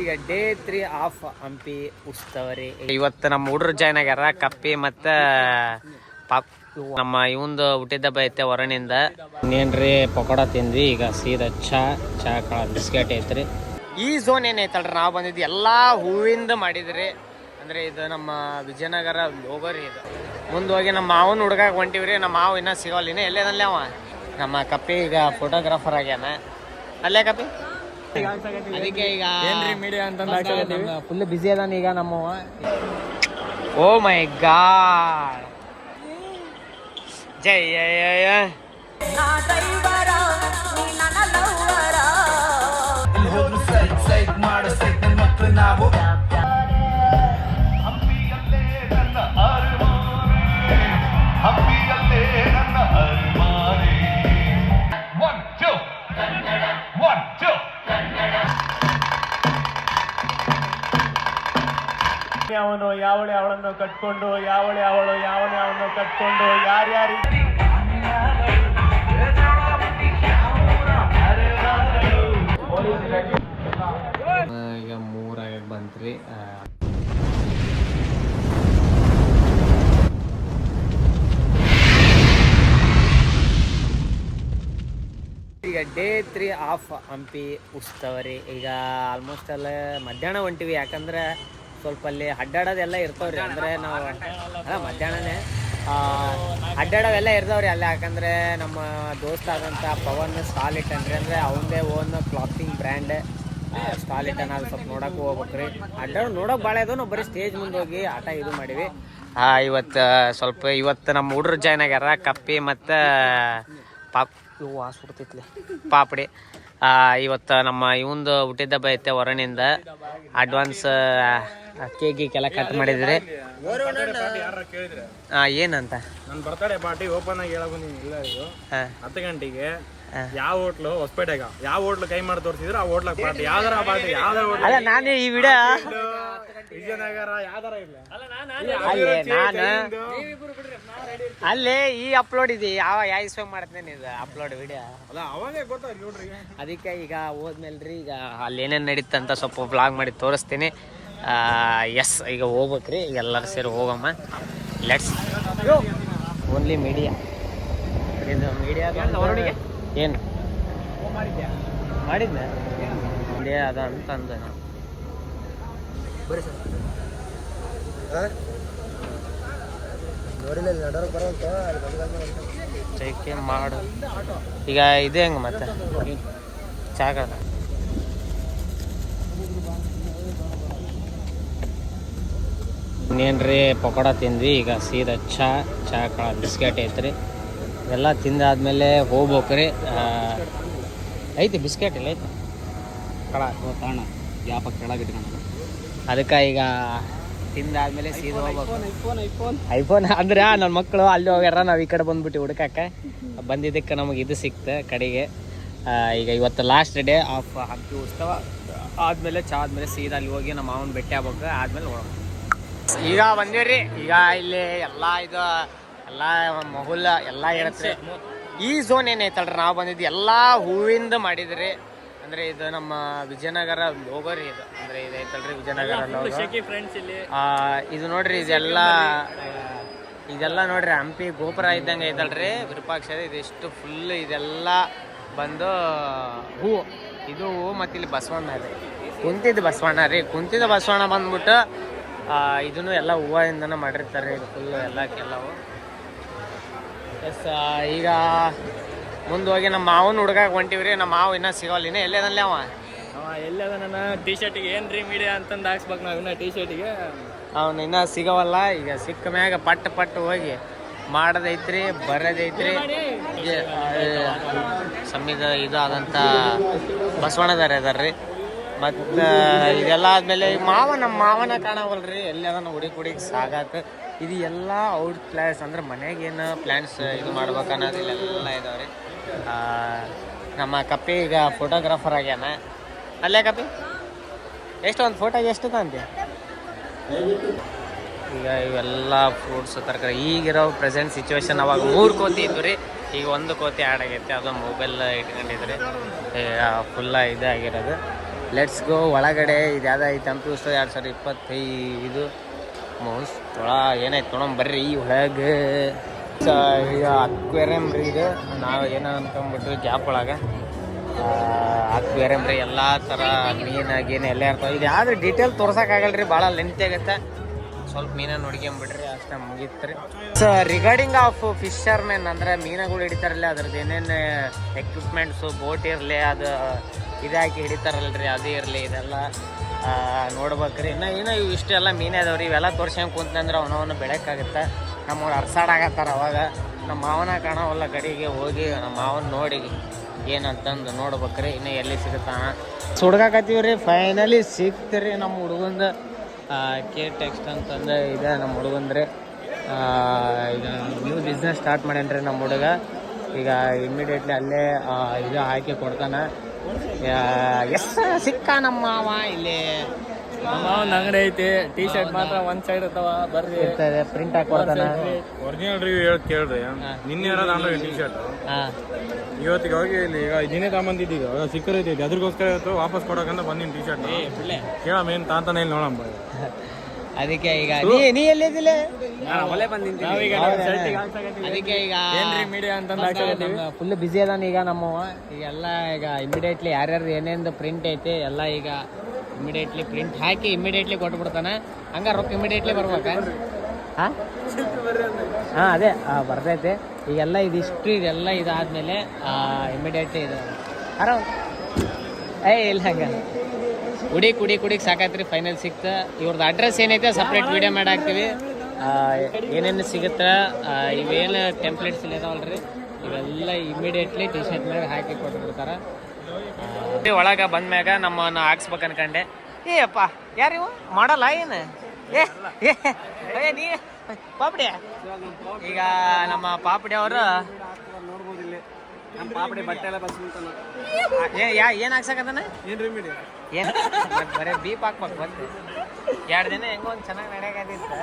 ಈಗ day 3 of Hampi ಉತ್ಸವ ರೀ. ಇವತ್ತು ನಮ್ಮ ಹುಡುಗರು ಜಾಯ್ನ್ ಆಗ್ಯಾರ. ಕಪ್ಪಿ ಮತ್ತು ಪಾಪ್ ನಮ್ಮ ಇವಂದು ಹುಟ್ಟಿದಬ್ಬ ಐತೆ ಹೊರನಿಂದ. ಇನ್ನೇನ್ರಿ ಪಕೋಡ ತಿಂದ್ವಿ. ಈಗ ಸೀದಾ ಚಾ ಬಿಸ್ಕೆಟ್ ಐತ್ರಿ. ಈ ಝೋನ್ ಏನೈತಲ್ರಿ ನಾವು ಬಂದಿದ್ದು ಎಲ್ಲ ಹೂವಿಂದ ಮಾಡಿದ್ರಿ. ಅಂದರೆ ಇದು ನಮ್ಮ ವಿಜಯನಗರ ಲೋಗೋ ರೀ. ಇದು ಮುಂದೆ ಹೋಗಿ ನಮ್ಮ ಮಾವನ ಹುಡುಗಾಗ ಹೊಂಟಿವ್ರಿ. ನಮ್ಮ ಮಾವು ಇನ್ನೂ ಸಿಗೋಲ್ಲ. ಇನ್ನೂ ಎಲ್ಲೇನಲ್ಲಿ ಅವ ನಮ್ಮ ಕಪ್ಪಿ ಈಗ ಫೋಟೋಗ್ರಾಫರ್ ಆಗ್ಯಾನ. ಅಲ್ಲೇ ಕಪ್ಪಿ ಅದಕ್ಕೆ ಈಗ ಮೀಡಿಯಾ ಅಂತ ಫುಲ್ ಬಿಸಿ ಅದಾನ ಈಗ ನಮ್ಮವ. ಓ ಮೈ ಗಾಡ್, ಜೈ ಅವನು ಯಾವಳೆ ಅವಳನ್ನು ಕಟ್ಕೊಂಡು ಯಾವಳೆ ಅವಳು ಯಾವನೇ ಅವನು ಕಟ್ಕೊಂಡು ಯಾರ್ಯಾರು ಈಗ 3 ಬಂತ್ರಿ. ಈಗ ಡೇ 3 ಆಫ್ ಹಂಪಿ ಉತ್ಸವ ರೀ. ಈಗ ಆಲ್ಮೋಸ್ಟ್ ಅಲ್ಲ ಮಧ್ಯಾಹ್ನ ಹೊಂಟಿವಿ. ಯಾಕಂದ್ರೆ ಸ್ವಲ್ಪ ಅಲ್ಲಿ ಅಡ್ಡಾಡೋದೆಲ್ಲ ಇರ್ತಾವ್ರಿ. ಅಂದರೆ ನಾವು ಮಧ್ಯಾಹ್ನನೇ ಅಡ್ಡಾಡೋವೆಲ್ಲ ಇರ್ತಾವ್ರಿ ಅಲ್ಲಿ. ಯಾಕಂದರೆ ನಮ್ಮ ದೋಸ್ತ ಆದಂಥ ಪವನ್ ಸ್ಟಾಲ್ ಇಟ್ಟನ್ರಿ. ಅಂದರೆ ಅವನದೇ ಓನ್ ಕ್ಲಾತಿಂಗ್ ಬ್ರ್ಯಾಂಡ್ ಸ್ಟಾಲ್ ಇಟ್ಟನ. ಅದು ಸ್ವಲ್ಪ ನೋಡೋಕೆ ಹೋಗ್ಬೇಕ್ರಿ. ಅಡ್ಡಾಡೋ ನೋಡೋಕೆ ಭಾಳ ಇದು. ನಾವು ಬರೀ ಸ್ಟೇಜ್ ಮುಂದೆ ಹೋಗಿ ಆಟ ಇದು ಮಾಡಿವಿ. ಇವತ್ತು ನಮ್ಮ ಹುಡುಗರು ಜಾಯ್ನ್ ಆಗ್ಯಾರ. ಕಪ್ಪಿ ಮತ್ತು ಪಾಪಡಿ. ಇವತ್ತು ನಮ್ಮ ಇವಂದು ಹುಟ್ಟಿದಬ್ಬ ಐತೆ ಹೊರನಿಂದ. ಅಡ್ವಾನ್ಸ್ ಕೇಕೆಲ್ಲ ಕಟ್ ಮಾಡಿದ್ರಿ. ಏನಂತ ನನ್ನ ಬರ್ತಡೇ ಪಾರ್ಟಿ ಓಪನ್ ಆಗಿ ಹೇಳಕ್ ಬಂದಿನಿ. ಇಲ್ಲ ಇದು 10 ಗಂಟೆಗೆ ಯಾವ ಹೋಟ್ಲು ಹೊಸಪೇಟೆಗ ಯಾವ ಹೋಟ್ಲು ಕೈ ಮಾಡಿ ತೋರಿಸಿದ್ರು ಆ ಹೋಟ್ಲಾಗ ಪಾರ್ಟಿ. ಯಾವ್ದಾರ ಪಾರ್ಟಿ ಯಾವ್ದಾರ ಅಲ್ಲ ನಾನು ಈ ವಿಡಿಯೋ ವಿಜಯನಗರ ಯಾವ್ದಾರ ಇಲ್ಲ ಅಲ್ಲೇ ಈ ಅಪ್ಲೋಡ್ ಇದೆ. ಯಾವ ಇಸ್ವೆ ಮಾಡ್ತೇನೆ ಇದು ಅಪ್ಲೋಡ್ ವಿಡಿಯೋ ಅಲ್ಲ ಅವಾಗೇ ಗೊತ್ತಾಯ್ತು ನೋಡ್ರಿ. ಅದಕ್ಕೆ ಈಗ ಹೋದ್ಮೇಲ್ರಿ ಈಗ ಅಲ್ಲಿ ಏನೇನು ನಡೀತಂತ ಸ್ವಲ್ಪ ವ್ಲಾಗ್ ಮಾಡಿ ತೋರಿಸ್ತೀನಿ. ಎಸ್ ಈಗ ಹೋಗ್ಬೇಕ್ರಿ. ಈಗ ಎಲ್ಲರೂ ಸೇರಿ ಹೋಗಮ್ಮ. Let's only media. ಇದು ಮೀಡಿಯಾ ಏನು ಮಾಡಿದ್ದೆ ಮೀಡಿಯಾ ಅದ ಅಂತಂದ ಚೈಕೆ ಮಾಡು. ಈಗ ಇದೆ ಹೆಂಗೆ ಮತ್ತೆ ಚಾಗದ ಇನ್ನೇನ್ರಿ ಪಕೋಡ ತಿಂದ್ವಿ. ಈಗ ಸೀದಾ ಚಾ ಬಿಸ್ಕೆಟ್ ಐತ್ರಿ. ಎಲ್ಲ ತಿಂದಾದ್ಮೇಲೆ ಹೋಗ್ಬೇಕ್ರಿ. ಐತಿ ಬಿಸ್ಕೆಟ್ ಇಲ್ಲ ಐತಿ ಕಳ ತಾಣ ಯಾಪ ಕೆಳಗಿಟ್ಕೊಂಡು. ಅದಕ್ಕೆ ಈಗ ತಿಂದಾದ್ಮೇಲೆ ಸೀದಾ ಹೋಗ್ಬೇಕು. ಐಫೋನ್ ಅಂದ್ರೆ ನನ್ನ ಮಕ್ಕಳು ಅಲ್ಲಿ ಹೋಗ್ಯಾರ. ನಾವು ಈ ಕಡೆ ಬಂದ್ಬಿಟ್ಟು ಹುಡುಕಕ್ಕೆ ಬಂದಿದ್ದಕ್ಕೆ ನಮಗೆ ಇದು ಸಿಕ್ತು ಕಡೆಗೆ. ಈಗ ಇವತ್ತು ಲಾಸ್ಟ್ ಡೇ ಆಫ್ ಹಂಪಿ ಉತ್ಸವ ಆದಮೇಲೆ ಆದಮೇಲೆ ಸೀದಾ ಅಲ್ಲಿ ಹೋಗಿ ನಮ್ಮ ಮಾವನ ಭೇಟಿ ಆಗ್ಬೇಕು. ಆದಮೇಲೆ ಹೋಗೋಣ. ಈಗ ಬಂದಿವ್ರಿ. ಈಗ ಇಲ್ಲಿ ಎಲ್ಲ ಇದು ಎಲ್ಲ ಮಹುಲ್ ಎಲ್ಲ ಇರುತ್ತೆ. ಈ ಝೋನ್ ಏನೈತಲ್ರಿ ನಾವು ಬಂದಿದ್ದು ಎಲ್ಲ ಹೂವಿಂದ ಮಾಡಿದ್ರಿ. ಅಂದರೆ ಇದು ನಮ್ಮ ವಿಜಯನಗರ ಲೋಗೋ ರೀ. ಇದು ಅಂದರೆ ಇದು ಐತಲ್ರಿ ವಿಜಯನಗರ ಲೋಗೋ. ಇದು ನೋಡ್ರಿ ಇದೆಲ್ಲ ನೋಡ್ರಿ ಹಂಪಿ ಗೋಪುರ ಇದ್ದಂಗೆ ಐತಲ್ರಿ ವಿರೂಪಾಕ್ಷ. ಇದಿಷ್ಟು ಫುಲ್ ಇದೆಲ್ಲ ಬಂದು ಹೂವು. ಇದು ಹೂವು ಮತ್ತು ಇಲ್ಲಿ ಬಸವಣ್ಣ ಇದೆ. ಕುಂತಿದ್ದು ಬಸವಣ್ಣ ರೀ. ಕುಂತಿದ್ದ ಬಸವಣ್ಣ ಬಂದ್ಬಿಟ್ಟು ಇದನ್ನು ಎಲ್ಲ ಹೂವಿಂದನೇ ಮಾಡಿರ್ತಾರೆ. ಇದು ಫುಲ್ ಎಲ್ಲವು. ಎಸ್ ಈಗ ಮುಂದೆ ಹೋಗಿ ನಮ್ಮ ಮಾವನ ಹುಡುಗಾಗ ಹೊಂಟಿವ್ರಿ. ನಮ್ಮ ಮಾವು ಇನ್ನೂ ಸಿಗೋಲ್ಲ. ಇನ್ನೂ ಎಲ್ಲೇದಲ್ಲಿ ಎಲ್ಲದ ನನ್ನ ಟಿ ಶರ್ಟಿಗೆ ಏನ್ರಿ ಮೀಡಿಯಾ ಅಂತಂದು ಹಾಕ್ಸ್ಬೇಕು ನಾವು. ಇನ್ನೂ ಟಿ ಶರ್ಟಿಗೆ ಅವನು ಇನ್ನೂ ಸಿಗೋವಲ್ಲ. ಈಗ ಸಿಕ್ಕ ಮ್ಯಾಗ ಪಟ್ಟು ಹೋಗಿ ಮಾಡೋದೈತ್ರಿ ಬರೋದೈತ್ರಿ. ಸಮ್ಮಿದ ಇದು ಆದಂಥ ಬಸವಣ್ಣದಾರ ಅದಾರ್ರಿ. ಮತ್ತು ಇದೆಲ್ಲ ಆದಮೇಲೆ ನಮ್ಮ ಮಾವನ ಕಾಣವಲ್ರಿ. ಎಲ್ಲಿ ಅದನ್ನು ಹುಡುಗಿಗೆ ಸಾಗಾಕ. ಇದು ಎಲ್ಲ ಔಟ್ ಪ್ಲ್ಯಾನ್ಸ್ ಅಂದ್ರೆ ಮನೆಗೇನು ಪ್ಲ್ಯಾನ್ಸ್ ಇದು ಮಾಡ್ಬೇಕು ಅನ್ನೋದು ಇಲ್ಲೆಲ್ಲ ಇದಾವೆ ರೀ. ನಮ್ಮ ಕಪ್ಪಿ ಈಗ ಫೋಟೋಗ್ರಾಫರ್ ಆಗ್ಯಾನ. ಅಲ್ಲೇ ಕಪ್ಪಿ ಎಷ್ಟು ಒಂದು ಫೋಟೋಗೆ ಎಷ್ಟು ತಂದೆ? ಈಗ ಇವೆಲ್ಲ ಫ್ರೂಟ್ಸ್ ತರಕಾರಿ. ಈಗಿರೋ ಪ್ರೆಸೆಂಟ್ ಸಿಚುವೇಶನ್ ಅವಾಗ 3 ಕೋತಿ ಇದ್ವು ರೀ. ಈಗ 1 ಕೋತಿ ಆ್ಯಡ್ ಆಗೈತೆ. ಅದು ಮೊಬೈಲ್ ಇಟ್ಕೊಂಡಿದ್ರಿ ಫುಲ್ಲ ಇದಾಗಿರೋದು. ಲೆಟ್ಸ್ ಗೋ ಒಳಗಡೆ. ಇದು ಯಾವ್ದು ಐತೆ ಅಂತ 2025 ಮೋಸ್ಟ್ ಏನಾಯ್ತು ನೋಡೋಣ ಬರ್ರಿ ಒಳಗೆ. ಈಗ ಅಕ್ವೇರಿಯಂ ರೀ ಇದು. ನಾವು ಏನೋ ಅನ್ಕೊಂಡ್ಬಿಟ್ವಿ ಗ್ಯಾಪ್ ಒಳಗೆ ಅಕ್ವೇರಿಯಂ ರೀ. ಎಲ್ಲ ಥರ ಮೀನಾಗೇನು ಎಲ್ಲ ಇರ್ತಾವೆ. ಇದು ಯಾವ್ದು ಡೀಟೇಲ್ ತೋರ್ಸೋಕ್ಕಾಗಲ್ಲ ರೀ, ಭಾಳ ಲೆಂತ್ ಆಗುತ್ತೆ. ಸ್ವಲ್ಪ ಮೀನನ್ನು ನೋಡ್ಕೊಂಬಿಡ್ರಿ ಅಷ್ಟೇ ಮುಗೀತು ರೀ. ಸೊ ರಿಗಾರ್ಡಿಂಗ್ ಆಫ್ ಫಿಶರ್ಮೆನ್ ಅಂದರೆ ಮೀನುಗಳು ಹಿಡಿತಾರಲ್ಲ ಅದ್ರದ್ದು ಏನೇನು ಎಕ್ವಿಪ್ಮೆಂಟ್ಸು ಬೋಟ್ ಇರಲಿ ಅದು ಇದಾಕಿ ಹಿಡಿತಾರಲ್ರಿ ಅದು ಇರಲಿ ಇದೆಲ್ಲ ನೋಡ್ಬೇಕ್ರಿ. ಏನೋ ಇವು ಇಷ್ಟೆಲ್ಲ ಮೀನೇ ಅದಾವ್ರಿ. ಇವೆಲ್ಲ ತೋರ್ಸ್ಕೊಂಡ್ ಕುಂತಂದ್ರೆ ಅವನವನು ಬೆಳಕಾಗುತ್ತೆ. ನಮ್ಮವ್ರು ಅರ್ಸಾಡಾಗತ್ತಾರ. ಅವಾಗ ನಮ್ಮ ಮಾವನ ಕಾಣವಲ್ಲ ಕಡೆಗೆ ಹೋಗಿ ನಮ್ಮ ಮಾವನ ನೋಡಿ ಏನಂತಂದು ನೋಡ್ಬೇಕ್ರಿ. ಇನ್ನು ಎಲ್ಲಿ ಸಿಗುತ್ತಾನ ಸುಡ್ಗಾಕತ್ತೀವಿ ರೀ. ಫೈನಲಿ ಸಿಕ್ತೀರಿ ನಮ್ಮ ಹುಡುಗಂದು ಕೆ ಟೆಕ್ಸ್ಟ್ ಅಂತಂದು ಇದೆ ನಮ್ಮ ಹುಡುಗಂದ್ರಿ. ಈಗ ನ್ಯೂ ಬಿಸ್ನೆಸ್ ಸ್ಟಾರ್ಟ್ ಮಾಡ್ಯಾನ್ರಿ ನಮ್ಮ ಹುಡುಗ. ಈಗ ಇಮ್ಮಿಡಿಯೇಟ್ಲಿ ಅಲ್ಲೇ ಇದು ಹಾಕಿ ಕೊಡ್ತಾನೆ. ಎಸ್ ಸಿಕ್ಕ ನಮ್ಮ ಮಾವ ಇಲ್ಲಿ. ನಮ್ಮ ಒಂದು ಅಂಗಡಿ ಐತಿ. ಟಿ ಶರ್ಟ್ ಮಾತ್ರ ಒಂದ್ ಸೈಡ್ ಇರ್ತಾವ, ಬರ್ರಿ ಇರ್ತದೆ ಪ್ರಿಂಟ್ ಹಾಕಿ ಕೊಡ್ತಾನೆ. ಒರಿಜಿನಲ್ ರಿವ್ಯೂ ಹೇಳಿ ಕೇಳ್ರಿ. ನಿನ್ನೆ ನಾನು ಟಿ ಶರ್ಟ್ ಇವತ್ತಿಗೆ ಹೋಗಿ ಇಲ್ಲಿ ಈಗ ದಿನೇ ತಗೊಂಬಂದಿದ್ದೀಗ ಸಿಕ್ಕರೈತಿ. ಅದ್ರಗೋಸ್ಕರ ಇವತ್ತು ವಾಪಸ್ ಕೊಡೋಕಂತ ಬಂದಿನಿ ಟಿ ಶರ್ಟ್. ಕೇಳ ಮೇನ್ ತಾಂತಾನೆ ಇಲ್ಲಿ ನೋಡಮ್ಮ. ಅದಕ್ಕೆ ಈಗ ನೀ ಎಲ್ಲಿದ್ದಿಲ್ಲ ಅದಕ್ಕೆ ಈಗ ಮೀಡಿಯಾ ಅಂತ ಫುಲ್ ಬಿಸಿ ಅದಾನ ಈಗ ನಮ್ಮವ. ಈಗೆಲ್ಲ ಈಗ ಇಮಿಡಿಯೇಟ್ಲಿ ಯಾರ್ಯಾರು ಏನೇನು ಪ್ರಿಂಟ್ ಐತಿ ಎಲ್ಲ ಈಗ ಇಮಿಡಿಯೇಟ್ಲಿ ಪ್ರಿಂಟ್ ಹಾಕಿ ಇಮಿಡಿಯೇಟ್ಲಿ ಕೊಟ್ಬಿಡ್ತಾನೆ. ಹಂಗ ರೊಕ್ಕ ಇಮಿಡಿಯೇಟ್ಲಿ ಬರ್ಬೇಕ. ಹಾಂ ಅದೇ ಬರ್ತೈತೆ. ಈಗೆಲ್ಲ ಇದಿಷ್ಟು ಇದೆಲ್ಲ ಇದಾದ್ಮೇಲೆ ಇಮಿಡಿಯೇಟ್ಲಿ ಇದು ಆರಾಮ್ ಇಲ್ಲ ಹಂಗ ಕುಡಿಗೆ ಸಾಕಾಯ್ತು ರೀ. ಫೈನಲ್ ಸಿಕ್ತ. ಇವ್ರದ್ದು ಅಡ್ರೆಸ್ ಏನೈತೆ ಸಪ್ರೇಟ್ ವೀಡಿಯೋ ಮಾಡಿ ಹಾಕ್ತೀವಿ. ಏನೇನು ಸಿಗುತ್ತೆ ಇವೇನು ಟೆಂಪ್ಲೇಟ್ಸ್ ಇಲ್ಲ ಇದಾವಲ್ರಿ ಇವೆಲ್ಲ ಇಮಿಡಿಯೇಟ್ಲಿ ಟಿ ಶರ್ಟ್ ಮೇಲೆ ಹಾಕಿ ಕೊಟ್ಬಿಡ್ತಾರೆ. ಒಳಗೆ ಬಂದ್ಮ್ಯಾಗ ನಮ್ಮನ್ನು ಹಾಕ್ಸ್ಬೇಕು ಅನ್ಕಂಡೆ. ಅಪ್ಪ ಯಾರಿವು ಮಾಡಲ್ಲ ಏನು ನೀ ಪಾಪಡಿ. ಈಗ ನಮ್ಮ ಪಾಪಡಿ ಅವರು ನಮ್ಮ ಪಾಪಡಿ ಬಟ್ಟೆ ಎಲ್ಲ ಬಸ್ ಏನು ಹಾಕ್ಸಕತ್ತಾನ ಏನು ಬರೀ ಬೀಪ್ ಹಾಕ್ಬೇಕು ಮತ್ತೆ 2 ದಿನ ಹೆಂಗೋ ಒಂದು ಚೆನ್ನಾಗಿ ನಡೆಯಕತ್ತಿತ್ತ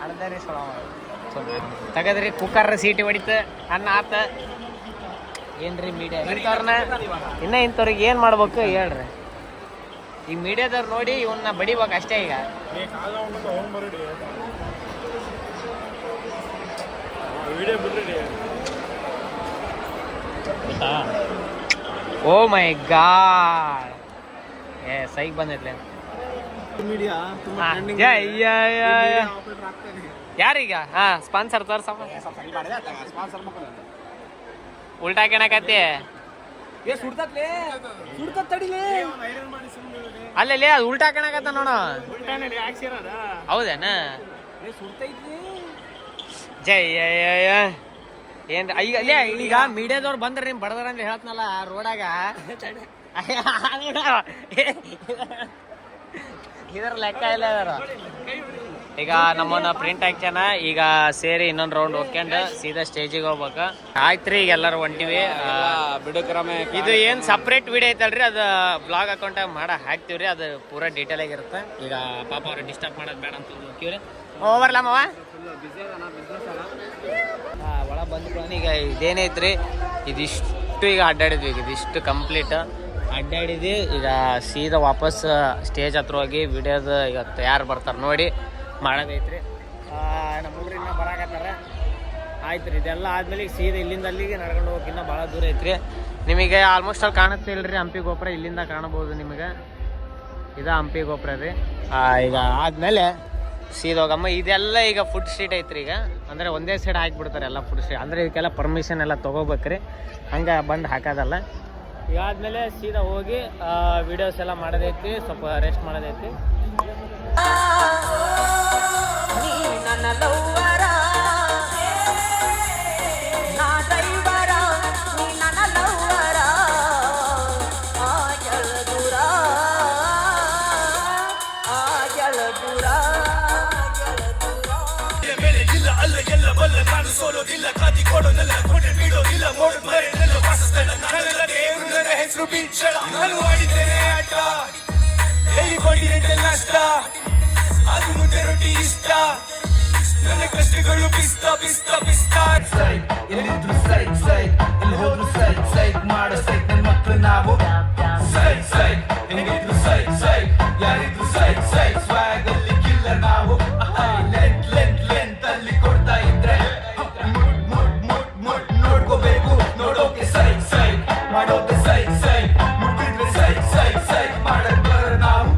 ಅರ್ಧ ರೀ ತಗದ್ರಿ. ಕುಕ್ಕರ್ ಸೀಟಿ ಹೊಡಿತ ಅನ್ನ ಆತ. ಏನ್ರಿ ಮೀಡಿಯಾ ಇಂಥವ್ರನ್ನ ಇಂಥವ್ರಿಗೆ ಏನು ಮಾಡ್ಬೇಕು ಹೇಳ್ರಿ. ಈ ಮೀಡಿಯಾದವ್ರು ನೋಡಿ ಇವನ್ನ ಬಡಿಬೇಕು ಅಷ್ಟೇ. ಈಗ ಓ ಮೈ ಗಾಡ್ ಸೈಕ್ ಬಂದೈತ್ಲೆ ಯಾರೀಗ ಸ್ಪಾನ್ಸರ್ ತೋರ್ಸಮ್ಮ. ಉಲ್ಟಾ ಕೇಳಕತ್ತಿ ಅಲ್ಲೇ ಅದು ಉಲ್ಟಾ ಕಾಣಕತ್ತ ನೋಡ. ಹೌದೇನ ಜೈ ಏನ್ ಈಗ ಮೀಡಿಯಾದವ್ರು ಬಂದ್ರಿ ನಿಮ್ ಬಡದಾರ ಅಂತ ಹೇಳ್ತನಲ್ಲ ರೋಡಾಗ ಇದ್ರ ಲೆಕ್ಕ ಇಲ್ಲ ಅದಾರ. ಈಗ ನಮ್ಮನ್ನ ಪ್ರಿಂಟ್ ಹಾಕ್ಯಾನ. ಈಗ ಸೇರಿ ಇನ್ನೊಂದು ರೌಂಡ್ ಹೋಗ್ಕೊಂಡು ಸೀದಾ ಸ್ಟೇಜಿಗೆ ಹೋಗ್ಬೇಕು. ಆಯ್ತ್ರಿ ಈಗ ಎಲ್ಲರೂ ಹೊಂಟಿವಿ. ಬಿಡುಕ್ರಮ ಇದು ಏನು ಸಪ್ರೇಟ್ ವಿಡಿಯೋ ಐತಲ್ರಿ ಅದು ಬ್ಲಾಗ್ ಅಕೌಂಟ್ ಹಾಕ್ತಿವ್ರಿ. ಅದು ಪೂರಾ ಡೀಟೇಲ್ ಆಗಿರುತ್ತೆ. ಈಗ ಪಾಪ ಅವ್ರಿಗೆ ಡಿಸ್ಟರ್ಬ್ ಮಾಡೋದು ಬೇಡ ಅಂತ ಹೋಗ್ತೀವ್ರಿ. ಬರ್ಲಮ್ಮವ ಒಳ ಬಂದ್ಕೊಂಡು ಈಗ ಇದೇನೈತ್ರಿ ಇದಿಷ್ಟು ಈಗ ಅಡ್ಡಾಡಿದ್ವಿ. ಈಗ ಇದಿಷ್ಟು ಕಂಪ್ಲೀಟ್ ಅಡ್ಡಾಡಿದ್ವಿ. ಈಗ ಸೀದಾ ವಾಪಸ್ ಸ್ಟೇಜ್ ಹತ್ರ ಹೋಗಿ ವಿಡಿಯೋದು ಈಗ ಯಾರು ಬರ್ತಾರೆ ನೋಡಿ ಮಾಡೋದೈತ್ರಿ. ನಮ್ಮ ಹುಡುಗರು ಇನ್ನೂ ಬರಾಕತ್ತಾರ. ಆಯ್ತು ರೀ ಇದೆಲ್ಲ ಆದ್ಮೇಲೆ ಈಗ ಸೀದಾ ಇಲ್ಲಿಂದ ಅಲ್ಲಿಗೆ ನಡ್ಕೊಂಡು ಹೋಗಿ ಇನ್ನೂ ಭಾಳ ದೂರ ಐತ್ರಿ. ನಿಮಗೆ ಆಲ್ಮೋಸ್ಟ್ ಅಲ್ಲಿ ಕಾಣುತ್ತೆ ಇಲ್ರಿ ಹಂಪಿ ಗೋಪುರ. ಇಲ್ಲಿಂದ ಕಾಣಬಹುದು ನಿಮಗೆ. ಇದು ಹಂಪಿ ಗೋಪುರ ರೀ. ಈಗ ಆದಮೇಲೆ ಸೀದಾ ಹೋಗಮ್ಮ. ಇದೆಲ್ಲ ಈಗ ಫುಡ್ ಸ್ಟ್ರೀಟ್ ಐತ್ರಿ. ಈಗ ಅಂದರೆ ಒಂದೇ ಸೈಡ್ ಹಾಕಿಬಿಡ್ತಾರೆ ಎಲ್ಲ ಫುಡ್ ಸ್ಟ್ರೀಟ್. ಅಂದರೆ ಇದಕ್ಕೆಲ್ಲ ಪರ್ಮಿಷನ್ ಎಲ್ಲ ತೊಗೋಬೇಕ್ರಿ. ಹಂಗೆ ಬಂದು ಹಾಕೋದಲ್ಲ. ಈಗ ಆದಮೇಲೆ ಸೀದಾ ಹೋಗಿ ವಿಡಿಯೋಸ್ ಎಲ್ಲ ಮಾಡೋದೈತಿ. ಸ್ವಲ್ಪ ರೆಸ್ಟ್ ಮಾಡೋದೈತಿ. ಅದು ಮುದ್ದೆ ರೊಟ್ಟಿ ಇಷ್ಟ ನನ್ನ ಕಷ್ಟಗಳು ಪಿಸ್ತಾ ಪಿಸ್ತಾ ಪಿಸ್ತಾ ಎಲ್ಲಿದ್ರು ಸೈಕ್ ಸೈಕ್ ಎಲ್ಲಿ ಹೋದ್ರು ಸೈಕ್ ಸೈಕ್ ಮಾಡೋ ಸೈಕ್ ನನ್ನ ಮಕ್ಕಳು ನಾವು ಸೈ ಸೈ ಹೆಂಗಿದ್ರು ಸೈ ಸೈ ಯಾರಿದ್ರು ಸೈ ಸೈ ಸ್ವ್ಯಾಗ್ ಅಲ್ಲಿ ಕಿಲ್ಲರ್ ನಾವು ಲೆಂತ್ ಲೆಂತ್ ಲೆಂತ್ ಅಲ್ಲಿ ಕೊಡ್ತಾ ಇದ್ರೆ ಮುಟ್ ಮುಟ್ ಮುಟ್ ಮುಟ್ ನೋಡ್ಕೋಬೇಕು ನೋಡೋಕೆ ಸೈ ಸೈ ಮಾಡೋಕೆ ಸೈ ಸೈ ಮುಟ್ಟಿದ್ರೆ ಸೈ ಸೈ ಸೈ ಮಾಡಕ್ ಬರ ನಾವು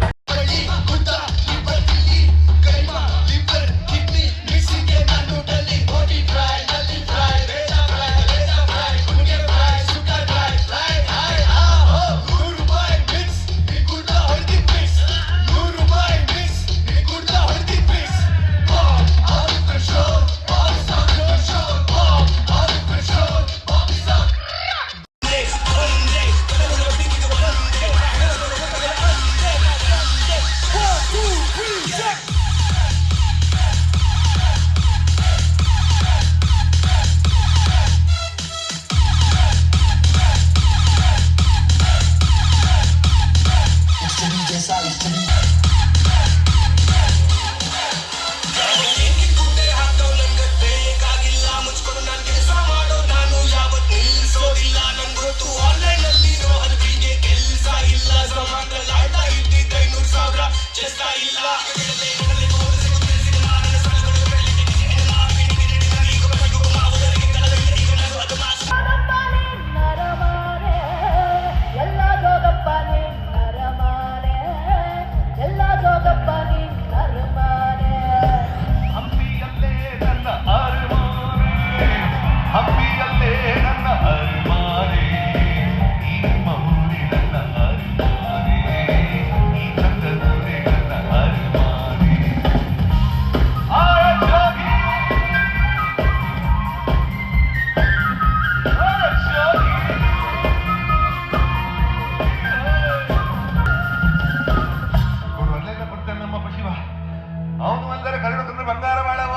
ಅವನು ಅಂದರೆ ಕರುಣ ತಂದ್ರೆ ಬಂಗಾರ ಮಾಡವ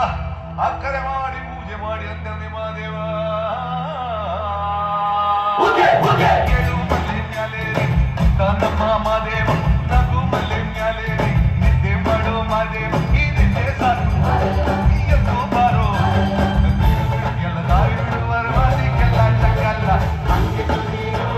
ಅಕ್ಕರೆ ಮಾಡಿ ಪೂಜೆ ಮಾಡಿ ಅಂದವನೇ ಮಾದೇವ ಮಲ್ಲೆ ಮ್ಯಾಲೆ ನಮ್ಮ ಮಾದೇವ ನಗು ಮಲ್ಲೆ ಮ್ಯಾಲೆ ನಿದ್ದೆ ಮಾಡೋ ಮಾದೇವ ಈ ನಿದ್ದೆ ಸಾಕು ಎದ್ದು ಬಾರೋ ಎಲ್ಲ ದಾರಿ ಬಿಡುವರು ಅದಕ್ಕೆಲ್ಲ ಚಕ್ಕಲ್ಲ ಹಂಗೆ ನೀರು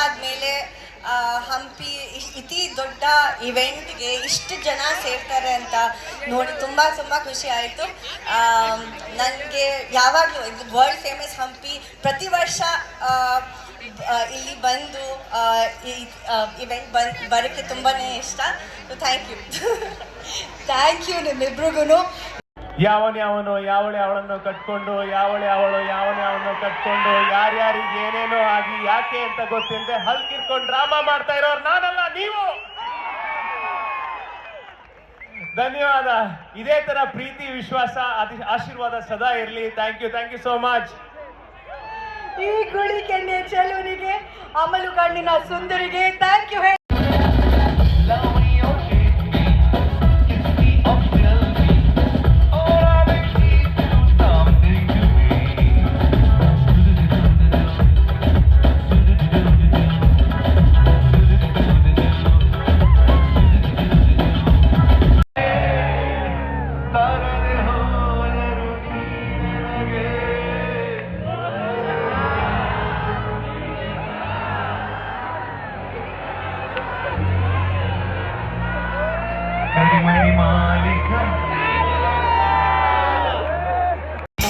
ಆದಮೇಲೆ ಹಂಪಿ ಇತಿ ದೊಡ್ಡ ಇವೆಂಟ್ಗೆ ಇಷ್ಟು ಜನ ಸೇರ್ತಾರೆ ಅಂತ ನೋಡಿ ತುಂಬ ಖುಷಿ ಆಯಿತು. ನನಗೆ ಯಾವಾಗಲೂ ಇದು ವರ್ಲ್ಡ್ ಫೇಮಸ್ ಹಂಪಿ ಪ್ರತಿ ವರ್ಷ ಇಲ್ಲಿ ಬಂದು ಇವೆಂಟ್ ಬರೋಕ್ಕೆ ತುಂಬಾ ಇಷ್ಟ. ಥ್ಯಾಂಕ್ ಯು ನಿಮ್ಮಿಬ್ರಿಗೂ. ಯಾವನು ಯಾವಳೆ ಅವಳನ್ನು ಕಟ್ಕೊಂಡು ಯಾವನು ಕಟ್ಕೊಂಡು ಯಾರ್ಯಾರಿಗೆ ಏನೇನೋ ಆಗಿ ಯಾಕೆ ಅಂತ ಗೊತ್ತಿಲ್ಲದೆ ಹಲ್ಕಿರ್ಕೊಂಡು ಡ್ರಾಮಾ ಮಾಡ್ತಾ ಇರೋರು ನಾನಲ್ಲ, ನೀವು. ಧನ್ಯವಾದ. ಇದೇ ತರ ಪ್ರೀತಿ, ವಿಶ್ವಾಸ, ಆಶೀರ್ವಾದ ಸದಾ ಇರಲಿ. Thank you so much. ಈ ಗುಳಿ ಕೆನ್ನೆ ಚೆಲುವನಿಗೆ, ಅಮಲು ಕಣ್ಣಿನ ಸುಂದರಿಗೆ ಥ್ಯಾಂಕ್ ಯು.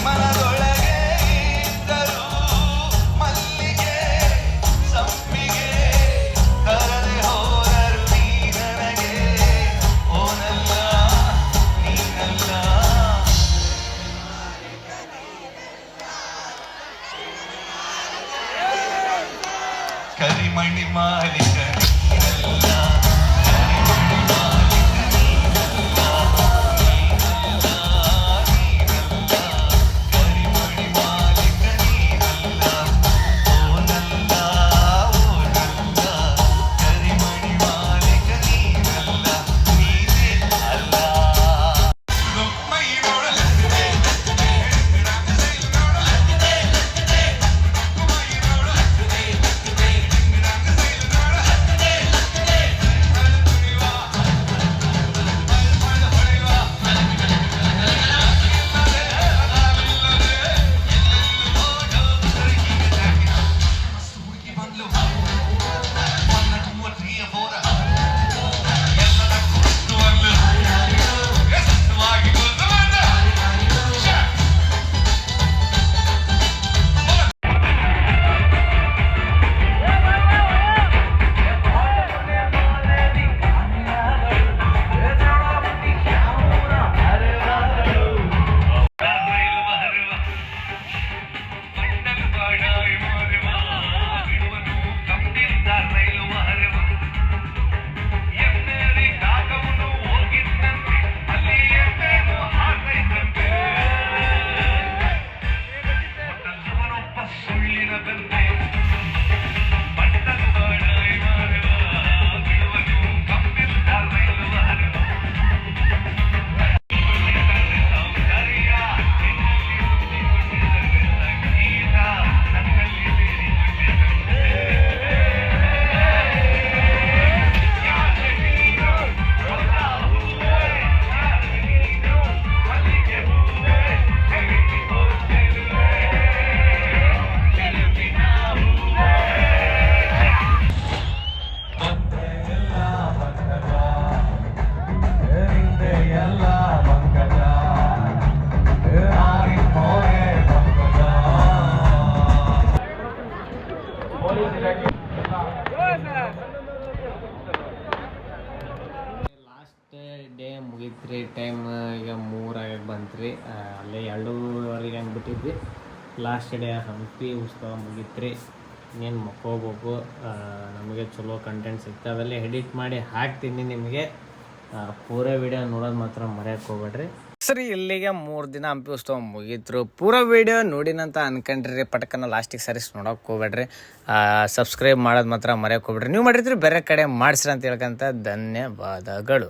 ಮನದೊಳಗೆ ಇದ್ದರು ಮಲ್ಲಿಗೆ ಸಂಪಿಗೆ ಕರದೆ ಹೋದರು ನೀ ನನಗೆ, ಓನಲ್ಲ ನೀನಲ್ಲ. ಕರಿಮಣಿ ಮಾಲಿಕ ಲಾಸ್ಟ್ ಡೇ ಮುಗೀತ್ರಿ. ಟೈಮ್ ಈಗ 3 ಬಂತ್ರಿ. ಅಲ್ಲೇ 2:15 ಹಂಗೆ ಬಿಟ್ಟಿದ್ವಿ. ಲಾಸ್ಟ್ ಡೇ ಹಂಪಿ ಉತ್ಸವ ಮುಗೀತ್ರಿ. ಇನ್ನೇನು ಮಕ್ಕೋಬೇಕು. ನಮಗೆ ಚಲೋ ಕಂಟೆಂಟ್ ಸಿಗ್ತವೆ, ಅವೆಲ್ಲ ಎಡಿಟ್ ಮಾಡಿ ಹಾಕ್ತೀನಿ ನಿಮಗೆ. ಪೂರಾ ವಿಡಿಯೋ ನೋಡೋದು ಮಾತ್ರ ಮರೆಯೋಕೆ ಹೋಗ್ಬೇಡ್ರಿ. ಸರಿ, ಇಲ್ಲಿಗೆ 3 ದಿನ ಹಂಪಿ ಉತ್ಸವ ಮುಗೀತ್ರು. ಪೂರಾ ವಿಡಿಯೋ ನೋಡಿನಂತ ಅನ್ಕೊಂಡ್ರಿ. ಪಟಕನ ಲಾಸ್ಟಿಗೆ ಸರಿಸ್ ನೋಡೋಕೆ ಹೋಗ್ಬೇಡ್ರಿ. ಸಬ್ಸ್ಕ್ರೈಬ್ ಮಾಡೋದು ಮಾತ್ರ ಮರೆಯೋಕೆ ಹೋಗ್ಬೇಡ್ರಿ. ನೀವು ಮಾಡಿರ್ತೀರಿ ಬೇರೆ ಕಡೆ ಮಾಡಿಸ್ರಿ ಅಂತ ಹೇಳ್ಕಂತ ಧನ್ಯವಾದಗಳು.